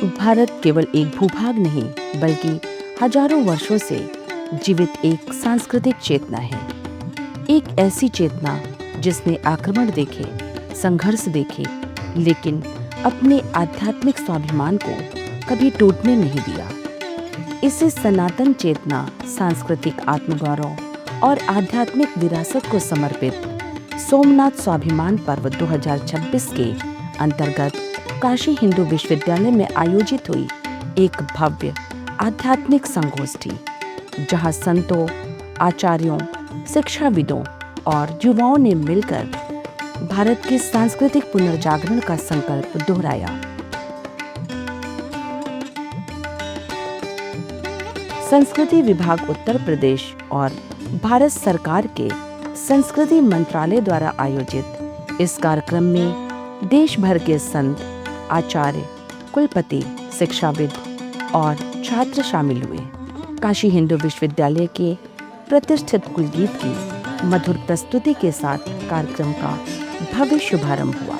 भारत केवल एक भूभाग नहीं बल्कि हजारों वर्षों से जीवित एक सांस्कृतिक चेतना है। एक ऐसी चेतना जिसने आक्रमण देखे, संघर्ष देखे, लेकिन अपने आध्यात्मिक स्वाभिमान को कभी टूटने नहीं दिया। इसे सनातन चेतना, सांस्कृतिक आत्मगौरव और आध्यात्मिक विरासत को समर्पित सोमनाथ स्वाभिमान पर्व 2026 के अंतर्गत काशी हिंदू विश्वविद्यालय में आयोजित हुई एक भव्य आध्यात्मिक संगोष्ठी, जहां संतों, आचार्यों, शिक्षाविदों और युवाओं ने मिलकर भारत के सांस्कृतिक पुनर्जागरण का संकल्प दोहराया। संस्कृति विभाग उत्तर प्रदेश और भारत सरकार के संस्कृति मंत्रालय द्वारा आयोजित इस कार्यक्रम में देश भर के संत, आचार्य, कुलपति, शिक्षाविद और छात्र शामिल हुए। काशी हिंदू विश्वविद्यालय के प्रतिष्ठित कुलगीत की मधुर प्रस्तुति के साथ कार्यक्रम का भव्य शुभारंभ हुआ।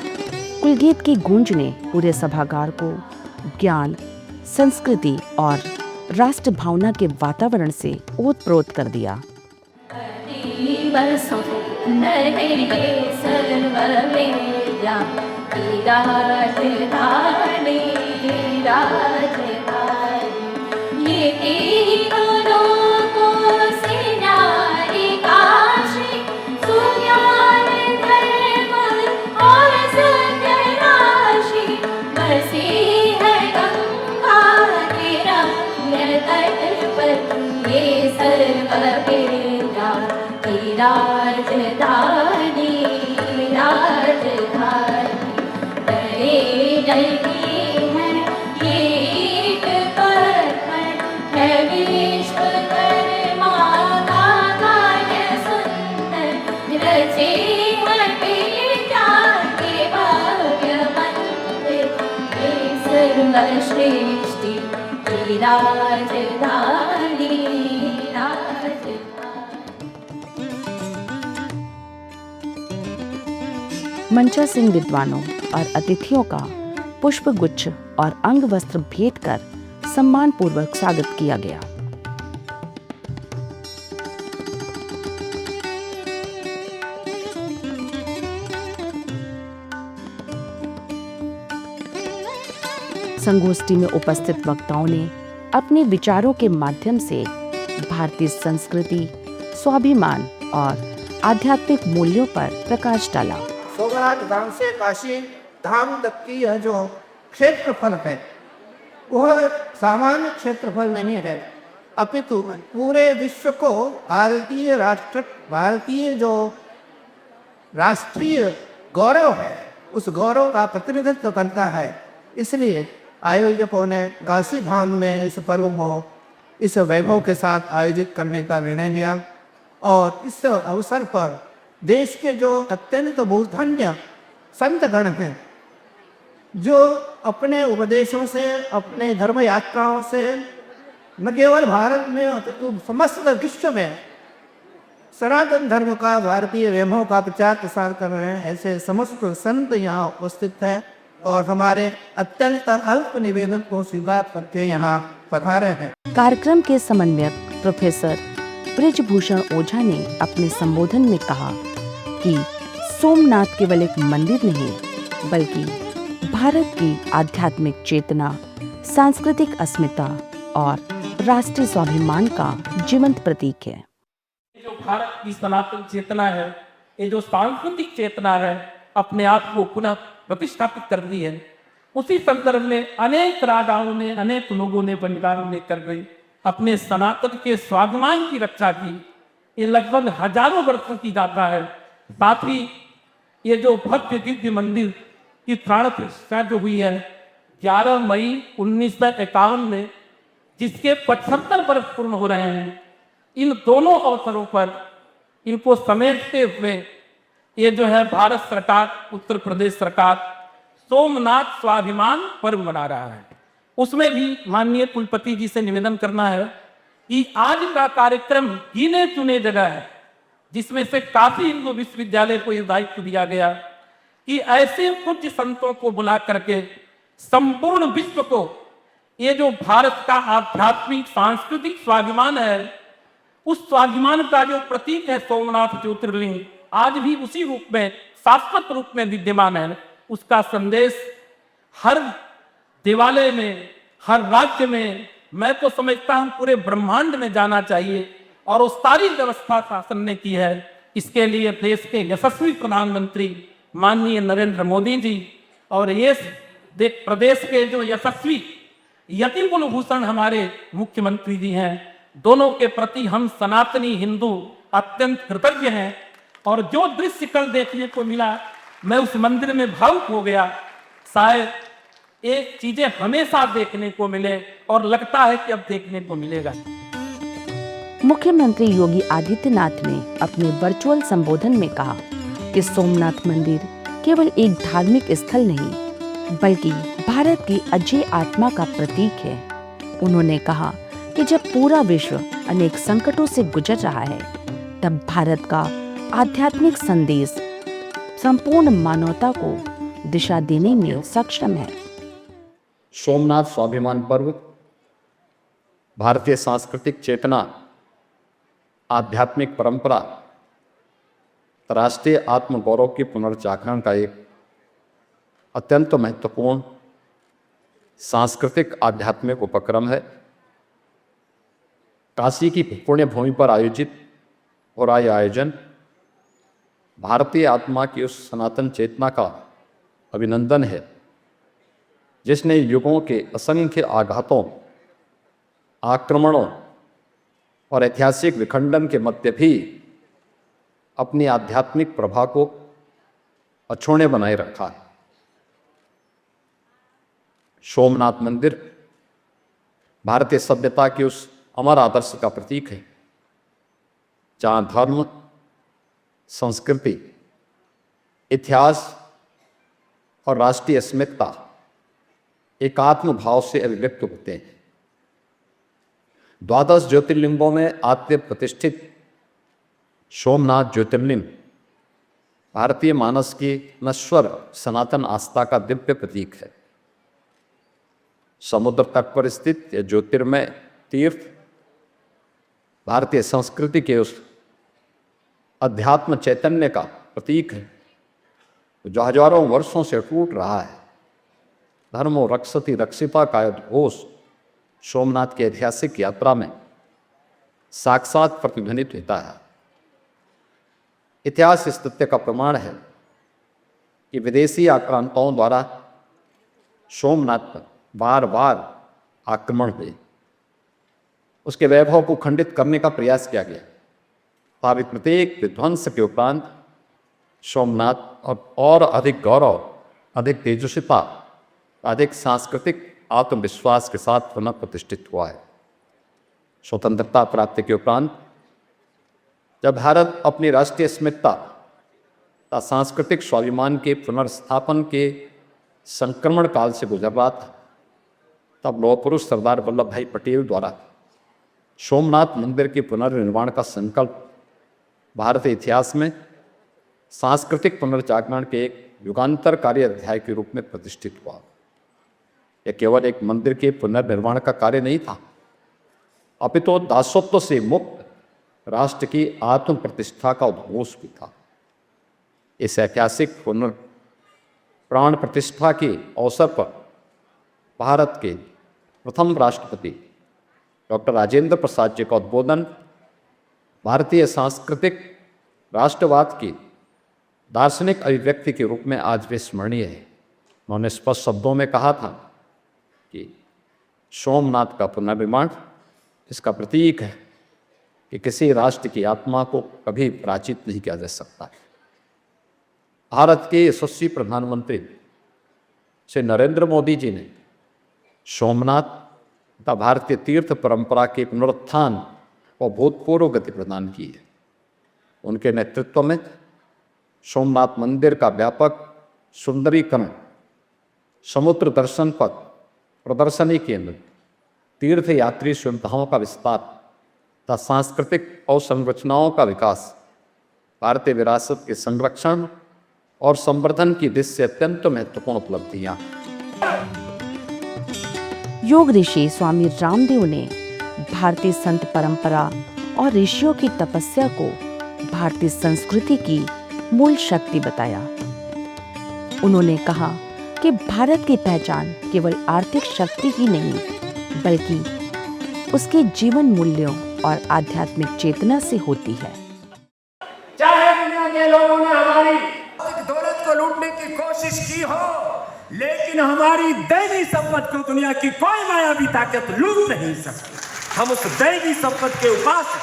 कुलगीत की गूंज ने पूरे सभागार को ज्ञान, संस्कृति और राष्ट्र भावना के वातावरण से ओतप्रोत कर दिया। मंचा सिंह विद्वानों और अतिथियों का पुष्प गुच्छ और अंग वस्त्र भेंट कर सम्मान पूर्वक स्वागत किया गया। संगोष्ठी में उपस्थित वक्ताओं ने अपने विचारों के माध्यम से भारतीय संस्कृति, स्वाभिमान और आध्यात्मिक मूल्यों पर प्रकाश डाला। सोमनाथ धाम से काशी धाम तक की यह जो क्षेत्रफल है वह सामान्य क्षेत्रफल नहीं है, अपितु पूरे विश्व को भारतीय जो राष्ट्रीय गौरव है उस गौरव का प्रतिनिधित्व करता है। इसलिए आयोजकों ने काशी धाम में इस पर्व को इस वैभव के साथ आयोजित करने का निर्णय लिया और इस अवसर पर देश के जो अत्यंत बहुधन्य संतगण हैं, जो अपने उपदेशों से, अपने धर्म यात्राओं से न केवल भारत में अपितु समस्त विश्व में सनातन धर्म का, भारतीय वैभव का प्रचार प्रसार कर रहे हैं, ऐसे समस्त संत यहाँ उपस्थित हैं और हमारे अत्यंत अल्प निवेदन को स्वीकार करके यहाँ पधारे हैं। कार्यक्रम के समन्वयक प्रोफेसर ब्रिजभूषण ओझा ने अपने संबोधन में कहा कि सोमनाथ केवल एक मंदिर नहीं बल्कि भारत की आध्यात्मिक चेतना, सांस्कृतिक अस्मिता और राष्ट्रीय स्वाभिमान का जीवंत प्रतीक है। जो भारत की सनातन चेतना है, ये जो सांस्कृतिक चेतना है, अपने आप को पुनः प्रतिष्ठापित कर दी है। उसी संदर्भ में अनेक राजाओं ने, अनेक लोगों ने, बलिदान लेकर गई अपने सनातन के स्वाभिमान की रक्षा की। ये लगभग हजारों वर्षों की गाथा है। साथ ही ये जो भव्य दिव्य मंदिर की प्राण प्रतिष्ठा जो हुई है 11 मई 1951 में, जिसके 75 वर्ष पूर्ण हो रहे हैं, इन दोनों अवसरों पर इनको समेटते हुए ये जो है भारत सरकार, उत्तर प्रदेश सरकार सोमनाथ स्वाभिमान पर्व मना रहा है। उसमें भी माननीय कुलपति जी से निवेदन करना है कि आज का कार्यक्रम गिने चुने जगह है, जिसमें से काशी हिंदू विश्वविद्यालय को यह दायित्व दिया गया कि ऐसे पूज्य संतों को बुला करके संपूर्ण विश्व को ये जो भारत का आध्यात्मिक सांस्कृतिक स्वाभिमान है, उस स्वाभिमान का जो प्रतीक है सोमनाथ ज्योतिर्लिंग, आज भी उसी रूप में, शाश्वत रूप में विद्यमान है। उसका संदेश हर देवालय में, हर राज्य में, मैं तो समझता हूं पूरे ब्रह्मांड में जाना चाहिए। और उस सारी व्यवस्था शासन ने की है। इसके लिए देश के यशस्वी प्रधानमंत्री माननीय नरेंद्र मोदी जी और ये प्रदेश के जो यशस्वी यति कुलभूषण हमारे मुख्यमंत्री जी हैं, दोनों के प्रति हम सनातनी हिंदू अत्यंत कृतज्ञ हैं। और जो दृश्य कल देखने को मिला, मैं उस मंदिर में भावुक हो गया। शायद एक चीजें हमेशा देखने को मिले और लगता है कि अब देखने को मिलेगा। मुख्यमंत्री योगी आदित्यनाथ ने अपने वर्चुअल संबोधन में कहा कि सोमनाथ मंदिर केवल एक धार्मिक स्थल नहीं, बल्कि भारत की अजय आत्मा का प्रतीक है। उन्होंने कहा कि जब पूरा विश्व अनेक संकटों से गुजर रहा है, तब भारत का आध्यात्मिक संदेश संपूर्ण मानवता को दिशा देने में सक्षम है। सोमनाथ स्वाभिमान पर्व भारतीय सांस्कृतिक चेतना, आध्यात्मिक परंपरा, राष्ट्रीय आत्मगौरव के पुनर्जागरण का एक अत्यंत महत्वपूर्ण सांस्कृतिक आध्यात्मिक उपक्रम है। काशी की पुण्य भूमि पर आयोजित हो रहा यह आयोजन भारतीय आत्मा की उस सनातन चेतना का अभिनंदन है, जिसने युगों के असंख्य आघातों, आक्रमणों और ऐतिहासिक विखंडन के मध्य भी अपनी आध्यात्मिक प्रभा को अछूते बनाए रखा है। सोमनाथ मंदिर भारतीय सभ्यता की उस अमर आदर्श का प्रतीक है, जहाँ धर्म, संस्कृति, इतिहास और राष्ट्रीय अस्मिता एकात्म भाव से अभिव्यक्त होते हैं। 12 ज्योतिर्लिंगों में आद्य प्रतिष्ठित सोमनाथ ज्योतिर्लिंग भारतीय मानस की नश्वर सनातन आस्था का दिव्य प्रतीक है। समुद्र तट पर स्थित यह ज्योतिर्मय तीर्थ भारतीय संस्कृति के उस अध्यात्म चैतन्य का प्रतीक है जो हजारों वर्षों से टूट रहा है। धर्मो रक्षति रक्षिता का घोष सोमनाथ की ऐतिहासिक यात्रा में साक्षात प्रतिध्वनित होता है। इतिहास इस तथ्य का प्रमाण है कि विदेशी आक्रांताओं द्वारा सोमनाथ पर बार बार आक्रमण हुए, उसके वैभव को खंडित करने का प्रयास किया गया। साबित प्रत्येक विध्वंस के उपरांत सोमनाथ और अधिक गौरव, अधिक तेजस्विता, अधिक सांस्कृतिक आत्मविश्वास के साथ पुनः प्रतिष्ठित हुआ है। स्वतंत्रता प्राप्ति के उपरांत जब भारत अपनी राष्ट्रीय अस्मिता तथा सांस्कृतिक स्वाभिमान के पुनर्स्थापन के संक्रमण काल से गुजर रहा था, तब लौह पुरुष सरदार वल्लभ भाई पटेल द्वारा सोमनाथ मंदिर के पुनर्निर्माण का संकल्प भारतीय इतिहास में सांस्कृतिक पुनर्जागरण के एक युगांतरकारी अध्याय के रूप में प्रतिष्ठित हुआ। यह केवल एक मंदिर के पुनर्निर्माण का कार्य नहीं था, अपितु दासत्व से मुक्त राष्ट्र की आत्म प्रतिष्ठा का उद्घोष भी था। इस ऐतिहासिक प्राण प्रतिष्ठा के अवसर पर भारत के प्रथम राष्ट्रपति डॉक्टर राजेंद्र प्रसाद जी का उद्बोधन भारतीय सांस्कृतिक राष्ट्रवाद की दार्शनिक अभिव्यक्ति के रूप में आज भी स्मरणीय है। उन्होंने स्पष्ट शब्दों में कहा था कि सोमनाथ का पुनर्निर्माण इसका प्रतीक है कि किसी राष्ट्र की आत्मा को कभी पराजित नहीं किया जा सकता। भारत के यशस्वी प्रधानमंत्री श्री नरेंद्र मोदी जी ने सोमनाथ तथा भारतीय तीर्थ परंपरा के पुनरुत्थान और भूतपूर्व गति प्रदान की है। उनके नेतृत्व में सोमनाथ मंदिर का व्यापक सुंदरीकरण, समुद्र दर्शन पथ, प्रदर्शनी केंद्र, तीर्थ यात्री सुविधाओं का विस्तार तथा सांस्कृतिक अवसंरचनाओं का विकास भारतीय विरासत के संरक्षण और संवर्धन की दृष्टि से अत्यंत महत्वपूर्ण उपलब्धियां। योग ऋषि स्वामी रामदेव ने भारतीय संत परंपरा और ऋषियों की तपस्या को भारतीय संस्कृति की मूल शक्ति बताया। उन्होंने कहा कि भारत की पहचान केवल आर्थिक शक्ति ही नहीं, बल्कि उसके जीवन मूल्यों और आध्यात्मिक चेतना से होती है। चाहे दुनिया के लोगों ने हमारी दौलत को लूटने की कोशिश की हो, लेकिन हमारी दैवी संपत्ति को दुनिया की कोई मायावी ताकत लूट नहीं सकती। हम उस दैवी संपत्ति के उपासक,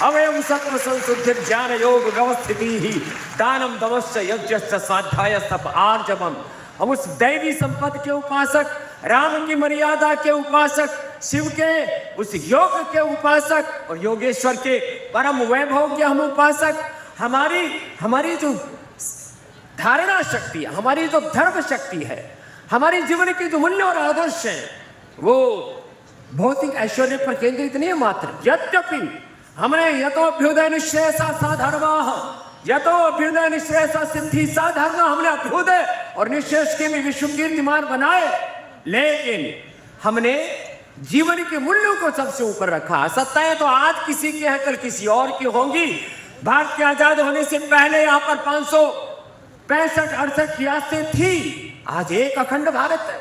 अवयव सत्व संशुद्धिर ज्ञान योग व्यवस्थिति ही दानम दमश्च यज्ञश्च स्वाध्यायस्तप आर्जवम। हम उस दैवी संपत्ति के उपासक, राम की मर्यादा के उपासक, शिव के उस योग के उपासक और योगेश्वर के परम वैभव के हम उपासक। हमारी जो धारणा शक्ति है, हमारी जो धर्म शक्ति है, हमारी जीवन की जो मूल्य और आदर्श है, वो भौतिक ऐश्वर्य पर केंद्रित नहीं है मात्र। यद्यपि हमने यतोभ्युदय निश्रेयसा साधर्माः, यतोभ्युदय निश्रेयसा सिद्धि साधर्म, हमने अभ्युदय और निश्रेयस के भी विश्व कीर्तिमान बनाए, लेकिन हमने जीवन के मूल्यों को सबसे ऊपर रखा। सत्ताएं तो आज किसी की है, कल किसी और की होंगी। भारत के आजाद होने से पहले यहाँ पर 565-68 रियासतें थी, आज एक अखंड भारत है।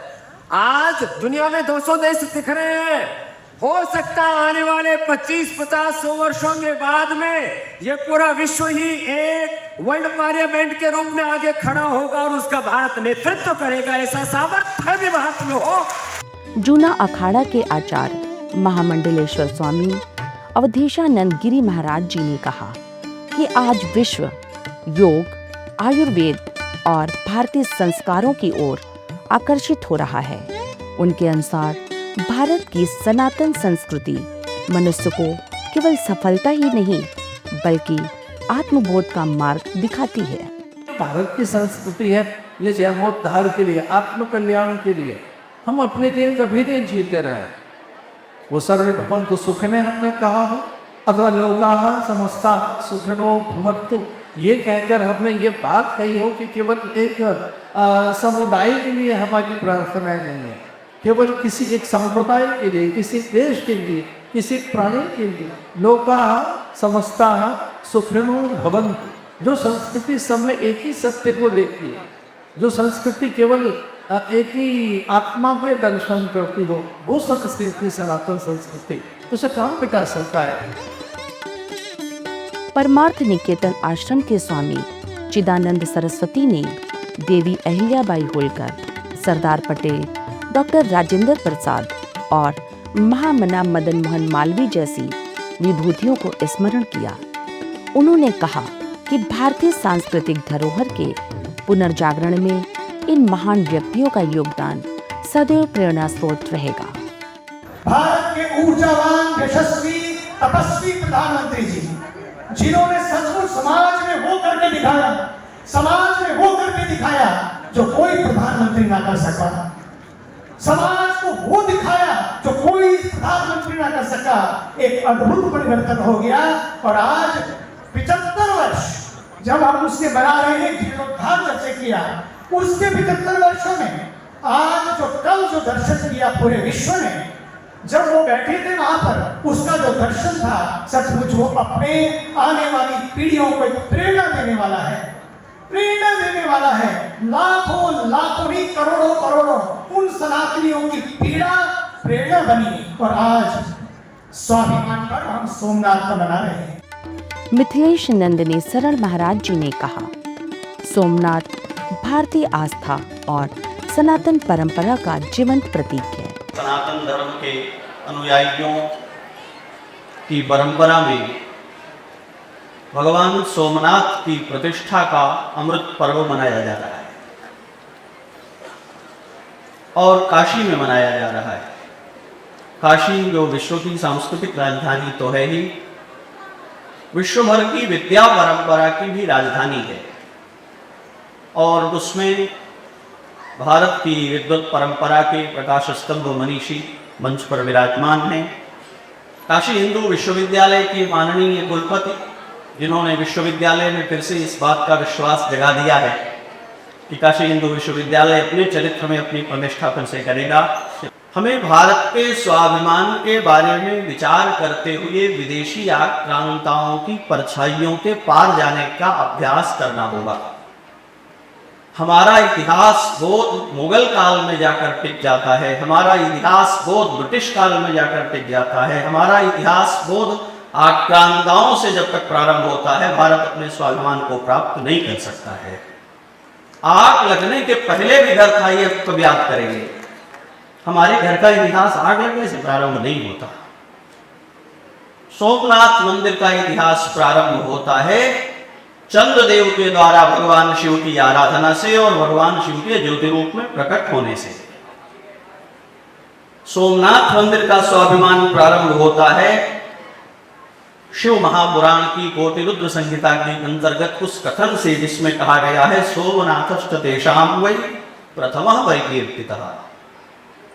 आज दुनिया में 200 देश दिख रहे हैं। हो सकता है आने वाले 25-50-100 वर्षों के बाद में ये पूरा विश्व ही एक वर्ल्ड पार्लियामेंट के रूप में आगे खड़ा होगा और उसका भारत नेतृत्व करेगा। ऐसा सामर्थ्य भी भारत में हो। जूना अखाड़ा के आचार्य महामंडलेश्वर स्वामी अवधेशानंद गिरी महाराज जी ने कहा कि आज विश्व योग, आयुर्वेद और भारतीय संस्कारों की ओर आकर्षित हो रहा है। उनके अनुसार भारत की सनातन संस्कृति मनुष्य को केवल सफलता ही नहीं, बल्कि आत्मबोध का मार्ग दिखाती है। भारत की संस्कृति है ये जन्मोद्धार के लिए, आत्म कल्याण के लिए। हम अपने दिन कभी नहीं जीते रहे। वो सर्वभवन को सुखने हमने कहा हो, अथवा लोकाः समस्ताः सुखिनो भवन्तु, ये कहकर हमने ये बात कही हो कि केवल एक समुदाय के लिए हमारी प्रार्थना नहीं है, केवल किसी एक संप्रदाय के लिए, किसी देश के लिए, किसी प्राणी के लिए। लोकाः समस्ताः सुखिनो भवन्तु, जो संस्कृति सब में एक ही सत्य को देखती है, जो संस्कृति केवल एक ही आत्मा पे दर्शन करती हो, वो संस्कृति सनातन संस्कृति। उसे कहाँ पे कर सकता है। परमार्थ निकेतन आश्रम के स्वामी चिदानंद सरस्वती ने देवी अहिल्याबाई होलकर, सरदार पटेल, डॉक्टर राजेंद्र प्रसाद और महामना मदन मोहन मालवीय जैसी विभूतियों को स्मरण किया। उन्होंने कहा कि भारतीय सांस्कृतिक धरोहर के पुनर्जागरण में इन महान व्यक्तियों का योगदान सदैव प्रेरणा स्रोत रहेगा। भारत के ऊर्जावान, यशस्वी, तपस्वी प्रधानमंत्री जी, जिन्होंने सचमुच समाज में वो करके दिखाया, समाज में वो करके दिखाया जो कोई प्रधानमंत्री ना कर सका, समाज को वो दिखाया जो कोई प्रधानमंत्री ना कर सका। एक अद्भुत परिवर्तन हो गया और आज 75 वर्ष जब हम उसके बना रहे हैं, जीर्णोद्धार जैसे किया, उसके 75 वर्षों में आज जो कल जो दर्शन किया पूरे विश्व ने, जब वो बैठे थे वहां पर, उसका जो दर्शन था सचमुच वो अपने आने वाली पीढ़ियों को प्रेरणा देने वाला है, प्रेरणा देने वाला है। लाखों लाखों नहीं, करोड़ों करोड़ों उन सनातनियों की पीड़ा प्रेरणा बनी और आज स्वाभिमान पर हम सोमनाथ को मना रहे हैं। मिथिलेश नंदनी सरल महाराज जी ने कहा, सोमनाथ भारतीय आस्था और सनातन परंपरा का जीवंत प्रतीक है। सनातन धर्म के अनुयायियों की परंपरा में भगवान सोमनाथ की प्रतिष्ठा का अमृत पर्व मनाया जा रहा है और काशी में मनाया जा रहा है। काशी जो विश्व की सांस्कृतिक राजधानी तो है ही, विश्व भर की विद्या परंपरा की भी राजधानी है और उसमें भारत की विद्वत परंपरा के प्रकाश स्तंभ मनीषी मंच पर विराजमान हैं। काशी हिंदू विश्वविद्यालय के माननीय कुलपति, जिन्होंने विश्वविद्यालय में फिर से इस बात का विश्वास जगा दिया है कि काशी हिंदू विश्वविद्यालय अपने चरित्र में अपनी प्रतिष्ठा फिर से करेगा। हमें भारत के स्वाभिमान के बारे में विचार करते हुए विदेशी आक्रांताओं की परछाइयों के पार जाने का अभ्यास करना होगा। हमारा इतिहास बोध मुगल काल में जाकर टिक जाता है, हमारा इतिहास बोध ब्रिटिश काल में जाकर टिक जाता है, हमारा इतिहास बोध आक्रांताओं से जब तक प्रारंभ होता है भारत अपने स्वाभिमान को प्राप्त नहीं कर सकता है। आग लगने के पहले भी घर था, ये कब याद करेंगे। हमारे घर का इतिहास आग लगने से प्रारंभ नहीं होता। सोमनाथ मंदिर का इतिहास प्रारंभ होता है चंद्रदेव के द्वारा भगवान शिव की आराधना से और भगवान शिव के ज्योति रूप में प्रकट होने से। सोमनाथ मंदिर का स्वाभिमान प्रारंभ होता है शिव महापुराण की कोटि रुद्र संहिता के अंतर्गत उस कथन से जिसमें कहा गया है सोमनाथश्च तेषां वै प्रथमः परिकीर्तितः।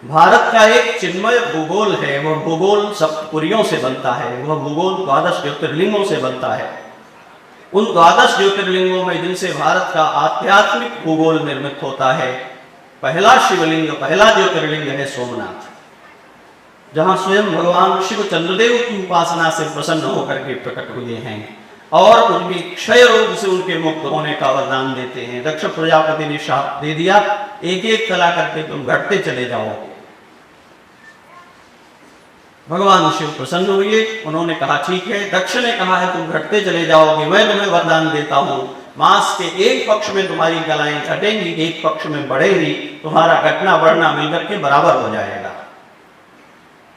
भारत का एक चिन्मय भूगोल है, वह भूगोल सप्तपुरियों से बनता है, वह भूगोल 12 ज्योतिर्लिंगों से बनता है। उन 12 ज्योतिर्लिंगों में जिनसे भारत का आध्यात्मिक भूगोल निर्मित होता है, पहला शिवलिंग, पहला ज्योतिर्लिंग है सोमनाथ, जहां स्वयं भगवान शिव चंद्रदेव की उपासना से प्रसन्न होकर के प्रकट हुए हैं और उनके क्षय रोग से उनके मुक्त होने का वरदान देते हैं। दक्ष प्रजापति ने शाप दे दिया, एक एक कला करके तुम घटते चले जाओ। भगवान शिव प्रसन्न हुए, उन्होंने कहा ठीक है, दक्ष ने कहा है तुम घटते चले जाओगे, मैं तुम्हें वरदान देता हूं मास के एक पक्ष में तुम्हारी कलाएं घटेंगी, एक पक्ष में बढ़ेगी, तुम्हारा घटना बढ़ना मिलकर के बराबर हो जाएगा।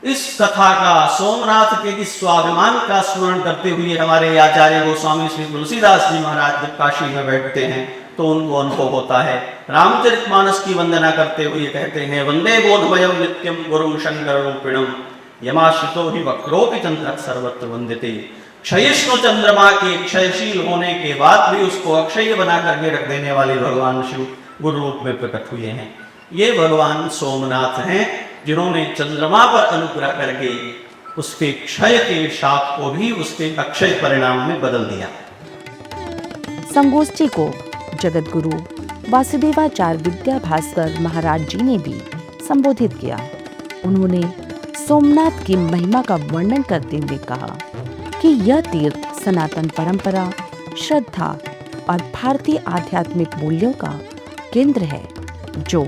इस कथा का, सोमनाथ के इस स्वाभिमान का स्मरण करते हुए हमारे आचार्य गोस्वामी श्री तुलसीदास जी महाराज जब काशी में बैठते हैं तो उनको अनुभव होता है। रामचरितमानस की वंदना करते हुए कहते हैं वंदे बोधमयम नित्यम गुरुं शंकर रूपिणम यमाश्रितो ही वक्रोपि चंद्र सर्वत्र वंदिते। क्षयिष्णु चंद्रमा के क्षयशील होने के बाद भी उसको अक्षय बना करके रख देने वाले भगवान शिव गुरु रूप में प्रकट हुए हैं। ये भगवान सोमनाथ हैं जिन्होंने चंद्रमा पर अनुग्रह करके उसके क्षय के शाप को भी उसके अक्षय परिणाम में बदल दिया। संगोष्ठी को जगत गुरु वासुदेवाचार्य विद्या भास्कर महाराज जी ने भी संबोधित किया। उन्होंने सोमनाथ की महिमा का वर्णन करते हुए कहा कि यह तीर्थ सनातन परंपरा, श्रद्धा और भारतीय आध्यात्मिक मूल्यों का केंद्र है, जो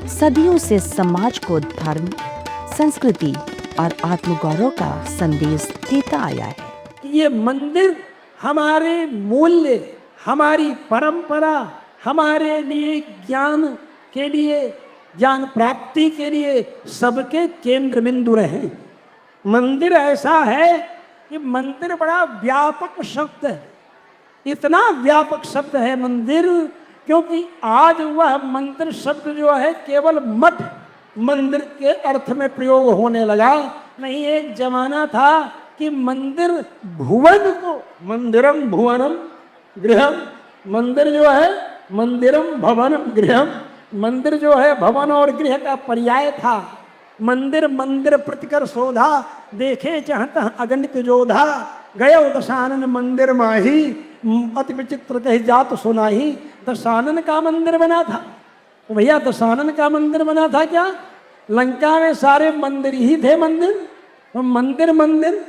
सदियों से समाज को धर्म, संस्कृति और आत्मगौरव का संदेश देता आया है। ये मंदिर हमारे मूल्य, हमारी परंपरा, हमारे लिए ज्ञान के लिए, ज्ञान प्राप्ति के लिए सबके केंद्र बिंदु रहे। मंदिर ऐसा है कि मंदिर बड़ा व्यापक शब्द है, इतना व्यापक शब्द है मंदिर, क्योंकि आज वह मंदिर शब्द जो है केवल मठ मंदिर के अर्थ में प्रयोग होने लगा। नहीं, एक जमाना था कि मंदिर भुवन को, मंदिरम भुवनम गृहम, मंदिर जो है मंदिरम भवनम गृहम, मंदिर जो है भवन और गृह का पर्याय था। मंदिर मंदिर प्रतिकर शोधा, देखे चाहता अगणित जोधा, गयो दशानन मंदिर माही, अति विचित्र कही जात सुनाही। दशानन का मंदिर बना था। तो भैया दशानन का मंदिर बना था क्या? लंका में सारे मंदिर ही थे। मंदिर तो मंदिर मंदिर।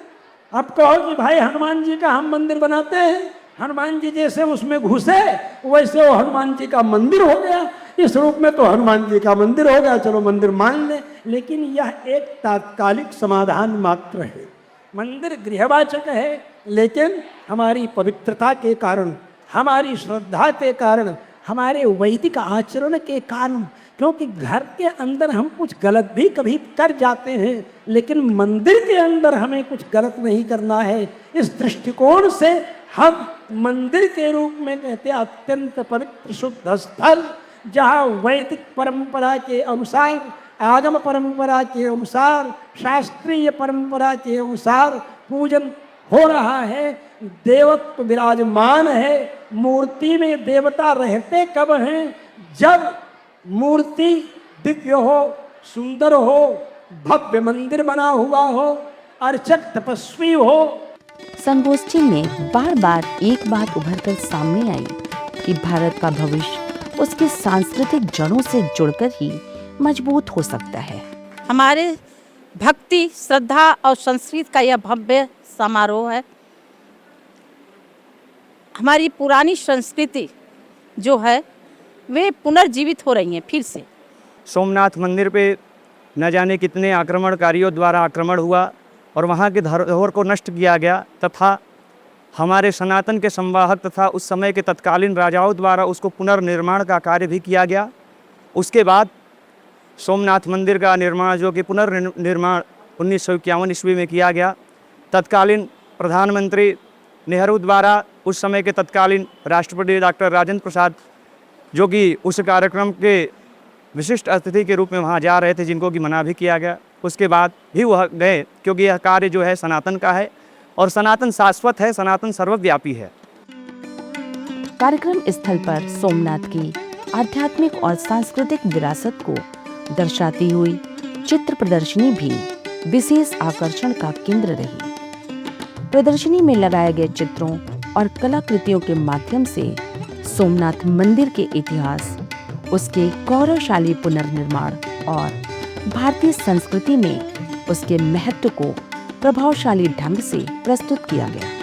अब कहो कि भाई हनुमान जी का हम मंदिर बनाते हैं, हनुमान जी जैसे उसमें घुसे वैसे वो हनुमान जी का मंदिर हो गया, इस रूप में तो हनुमान जी का मंदिर हो गया, चलो मंदिर मान ले। लेकिन यह एक तात्कालिक समाधान मात्र है। मंदिर गृहवाचक है, लेकिन हमारी पवित्रता के कारण, हमारी श्रद्धा के कारण, हमारे वैदिक आचरण के कारण, क्योंकि घर के अंदर हम कुछ गलत भी कभी कर जाते हैं, लेकिन मंदिर के अंदर हमें कुछ गलत नहीं करना है। इस दृष्टिकोण से हम मंदिर के रूप में कहते हैं अत्यंत पवित्र शुद्ध स्थल, जहाँ वैदिक परंपरा के अनुसार, आगम परंपरा के अनुसार, शास्त्रीय परंपरा के अनुसार पूजन हो रहा है। देवत्व विराजमान है। मूर्ति में देवता रहते कब हैं? जब मूर्ति दिव्य हो, सुंदर हो, भव्य मंदिर बना हुआ हो, अर्चक तपस्वी हो। संगोष्ठी में बार बार एक बात उभरकर सामने आई कि भारत का भविष्य उसकी सांस्कृतिक जड़ों से जुड़कर ही मजबूत हो सकता है। हमारे भक्ति, श्रद्धा और संस्कृत का यह भव्य समारोह है। हमारी पुरानी संस्कृति जो है वे पुनर्जीवित हो रही हैं फिर से। सोमनाथ मंदिर पे न जाने कितने आक्रमणकारियों द्वारा आक्रमण हुआ और वहाँ के धरोहर को नष्ट किया गया, तथा हमारे सनातन के संवाहक तथा उस समय के तत्कालीन राजाओं द्वारा उसको पुनर्निर्माण का कार्य भी किया गया। उसके बाद सोमनाथ मंदिर का निर्माण जो कि पुनर्निर्माण 1951 ईस्वी में किया गया। तत्कालीन प्रधानमंत्री नेहरू द्वारा उस समय के तत्कालीन राष्ट्रपति डॉक्टर राजेंद्र प्रसाद जो कि उस कार्यक्रम के विशिष्ट अतिथि के रूप में वहाँ जा रहे थे, जिनको कि मना भी किया गया। उसके बाद भी वह गए, क्योंकि यह कार्य जो है सनातन का है और सनातन शाश्वत है, सनातन सर्वव्यापी है। कार्यक्रम स्थल पर सोमनाथ की आध्यात्मिक और सांस्कृतिक विरासत को दर्शाती हुई चित्र प्रदर्शनी भी विशेष आकर्षण का केंद्र रही। प्रदर्शनी में लगाए गए चित्रों और कलाकृतियों के माध्यम से सोमनाथ मंदिर के इतिहास, उसके गौरवशाली पुनर्निर्माण और भारतीय संस्कृति में उसके महत्व को प्रभावशाली ढंग से प्रस्तुत किया गया।